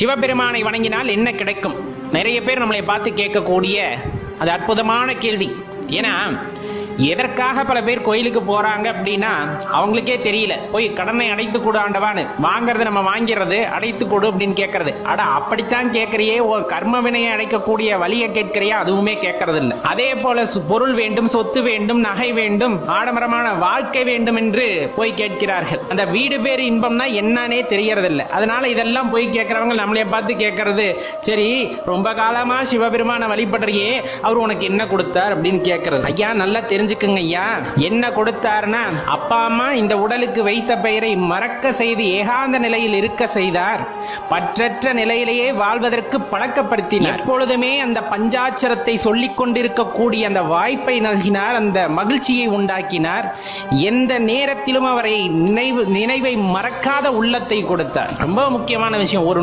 சிவபெருமானை வணங்கினால் என்ன கிடைக்கும்? நிறைய பேர் நம்மளை பார்த்து கேட்கக்கூடிய அது அற்புதமான கேள்வி. ஏன்னா எதற்காக பல பேர் கோயிலுக்கு போறாங்க அப்படின்னா அவங்களுக்கே தெரியல. போய் கடனை அடைத்து கொடு ஆண்டவான்னு வாங்கறது, நம்ம வாங்கிறது, அடைத்து கொடு அப்படின்னு கேட்கறது. அட அப்படித்தான் கேட்கறியே, கர்ம வினையை அடைக்கக்கூடிய வழியை கேட்கறியா? அதுவுமே கேட்கறது இல்லை. அதே போல பொருள் வேண்டும், சொத்து வேண்டும், நகை வேண்டும், ஆடம்பரமான வாழ்க்கை வேண்டும் என்று போய் கேட்கிறார்கள். அந்த வீடு பேர் இன்பம்னா என்னன்னே தெரியறதில்லை. அதனால இதெல்லாம் போய் கேட்கறவங்க நம்மளே பார்த்து கேட்கறது, சரி ரொம்ப காலமா சிவபெருமான வழிபடுறியே, அவர் உனக்கு என்ன கொடுத்தார் அப்படின்னு கேட்கறது. ஐயா நல்லா தெரிஞ்சுக்குங்க ஐயா, என்ன கொடுத்தார்னா அப்பா அம்மா இந்த உடலுக்கு வைத்த பெயரை மறக்க செய்து ஏகாந்த நிலையில் இருக்க செய்தார். பற்றற்ற நிலையிலேயே வாழ்வதற்கு பழக்கப்படுத்தினார். எப்பொழுதுமே அந்த பஞ்சாட்சரத்தை சொல்லிக் கொண்டிருக்கக்கூடிய அந்த வாய்ப்பை நல்கினார், அந்த மகிழ்ச்சியை உண்டாக்கினார். எந்த நேரத்திலும் அவரை நினைவை மறக்காத உள்ளத்தை கொடுத்தார். ரொம்ப முக்கியமான விஷயம். ஒரு